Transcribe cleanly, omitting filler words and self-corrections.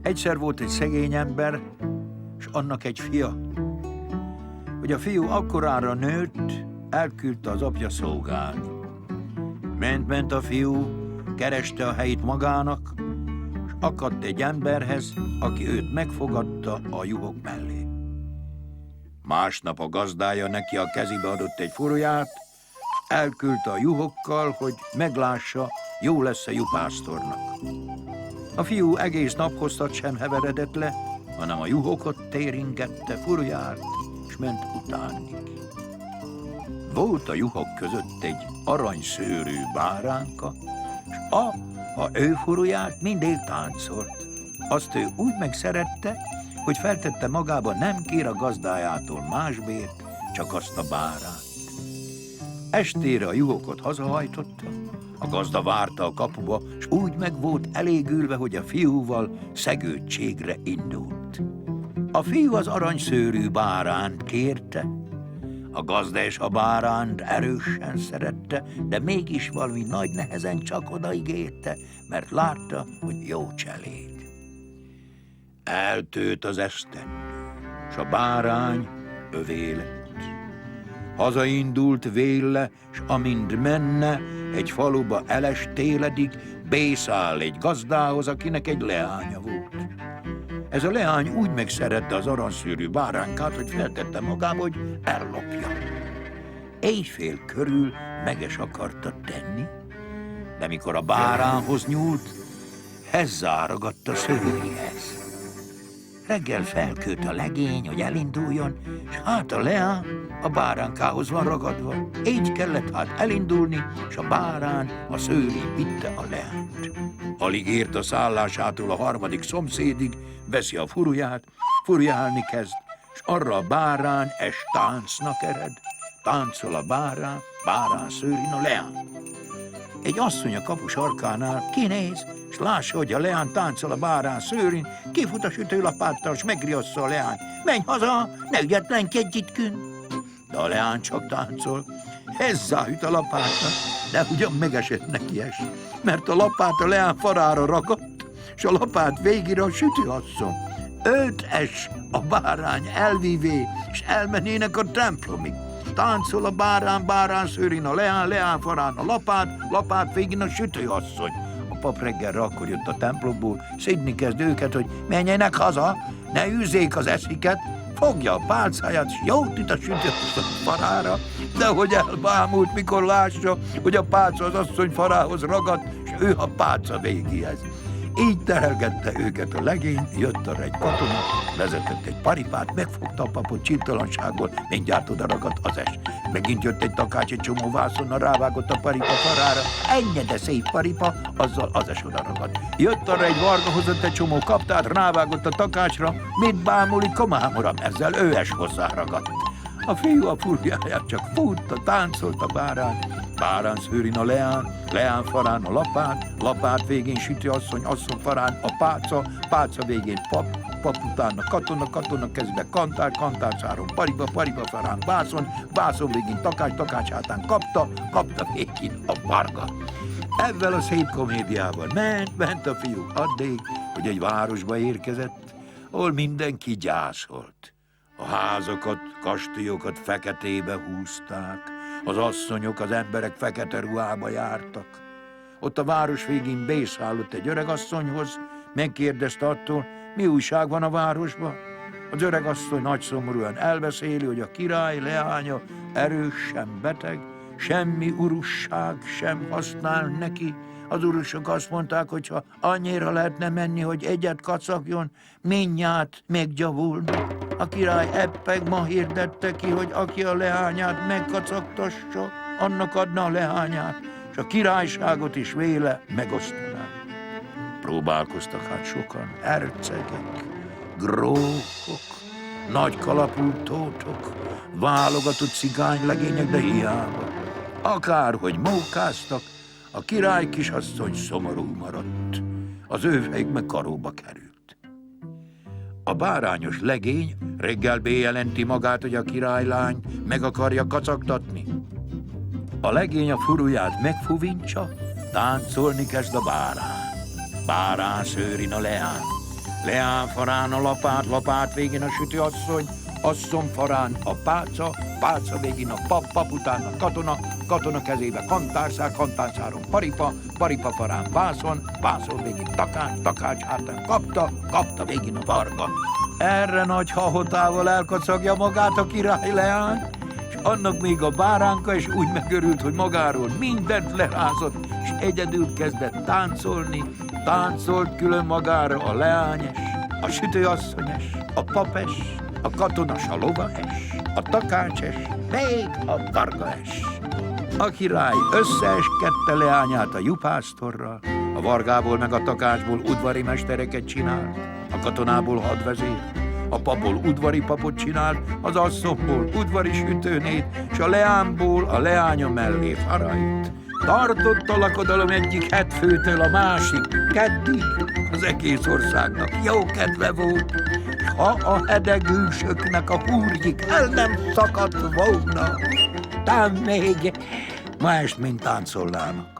Egyszer volt egy szegény ember, és annak egy fia. Hogy a fiú akkorára nőtt, elküldte az apja szolgálni. Ment a fiú, kereste a helyét magának, és akadt egy emberhez, aki őt megfogadta a juhok mellé. Másnap a gazdája neki a kezébe adott egy furuját, elküldte a juhokkal, hogy meglássa, jó lesz a juhásztornak. A fiú egész nap hosszat sem heveredett le, hanem a juhokat téringette, furujárt, és ment utánnik. Volt a juhok között egy aranyszőrű báránka, és ha ő furujárt, mindig táncolt. Azt ő úgy megszerette, hogy feltette magába, nem kér a gazdájától más bért, csak azt a báránt. Estére a juhokat hazahajtotta, a gazda várta a kapuba, s úgy meg volt elégülve, hogy a fiúval szegődtségre indult. A fiú az aranyszőrű báránt kérte, a gazda és a báránt erősen szerette, de mégis valami nagy nehezen csak odaígérte, mert látta, hogy jó cseléd. Eltőtt az esztendő, s a bárány övé lett. Hazaindult vélle, s amint menne, egy faluba elestéledik, bészáll egy gazdához, akinek egy leánya volt. Ez a leány úgy megszerette az aranyszőrű báránkát, hogy feltette magába, hogy ellopja. Éjfél körül meges akarta tenni, de mikor a báránhoz nyúlt, hozzáragadt a szőréhez. Reggel felkőtt a legény, hogy elinduljon, és hát a leány a báránkához van ragadva. Így kellett hát elindulni, és a bárán a szőrén vitte a leányt. Alig ért a szállásától a harmadik szomszédig, veszi a furuját, furjálni kezd, és arra a bárán táncnak ered. Táncol a bárán szőrén a leány. Egy asszony a kapu sarkánál kinéz, és lássa, hogy a leány táncol a bárán szőrén, kifut a sütőlapáttal, és megriassza a leány. Menj haza, ne ügyetlenkedj ittkün! De a leány csak táncol, hezzáüt a lapátnak, de ugyan megesett neki es, mert a lapát a leány farára ragadt, és a lapát végére a sütőasszony. Őt es a bárány elvívé, és elmenének a templomig. Táncol a bárán szőrén a leány farán a lapát végén a sütőasszony. A pap reggelre akkor jött a templomból, szidni kezd őket, hogy menjenek haza, ne űzzék az esziket, fogja a pálcáját, és jót itt a sütőasszony farára, de hogy elbámult, mikor lássa, hogy a pálca az asszony farához ragadt, és ő a pálca végéhez. Így terelgette őket a legény, jött arra egy katona, vezetett egy paripát, megfogta a papot csirtalanságból, mindjárt oda ragadt az es. Megint jött egy takács, egy csomó vászonnal rávágott a paripa farára, ennyi de szép paripa, azzal az es oda ragadt. Jött arra egy varga, hozott egy csomó kaptát, rávágott a takácsra, mit bámulik, komám uram, ezzel ő es hozzáragadt. A fiú a furjáját csak futta, táncolt a bárán szőrén a leány farán a lapát végén sütőasszony, asszony farán a pálca végén pap után a katona kezébe kantár száron paripa farán vászon végén takács hátán kapta végén a varga. Ezzel a szép komédiával ment a fiú addig, hogy egy városba érkezett, ahol mindenki gyászolt. A házakat, kastélyokat feketébe húzták, az asszonyok, az emberek fekete ruhába jártak. Ott a város végén bészállott egy öregasszonyhoz, megkérdezte attól, mi újság van a városban. Az öregasszony nagyszomorúan elbeszéli, hogy a király leánya erősen beteg, semmi urusság sem használ neki. Az urusok azt mondták, hogy ha annyira lehetne menni, hogy egyet kacagjon, mindjárt meggyavulna. A király eppeg ma hirdette ki, hogy aki a leányát megkacagtassa, annak adna a leányát, és a királyságot is véle megosztaná. Próbálkoztak hát sokan, hercegek, grófok, nagy kalapú tótok, válogatott cigánylegények, de hiába. Akárhogy mókáztak, a király kisasszony szomorú maradt. Az őveik meg karóba került. A bárányos legény reggel bejelenti magát, hogy a királylány meg akarja kacagtatni. A legény a furuját megfuvincsa, táncolni kezd a bárány. Bárán szőrin a leány. Leány farán a lapát, lapát végén a sütőasszony, asszony farán a páca, páca végén a pap, pap után a katona, katona kezébe kantárszál, kantárszáron paripa, paripa farán vászon, vászon végén takács, takács hátán kapta, kapta végén a varga. Erre nagy hahotával elkacagja magát a király leány, és annak még a báránka is úgy megörült, hogy magáról mindent lerázott, és egyedül kezdett táncolni. Táncolt külön magára a leányes, a sütőasszonyes, a papes, a katonas, a lovaes, a takácses, még a vargaes. A király összeeskedte leányát a juhásztorral, a vargából meg a takácsból udvari mestereket csinált, a katonából hadvezér, a papból udvari papot csinált, az asszonyból udvari sütőnét, és a leányból a leánya mellé farajt. Tartott a lakodalom egyik hetfőtől a másik keddig, az egész országnak jó kedve volt, s ha a hedegűsöknek a húrjik el nem szakadt volna, tán még ma est mind táncolnának.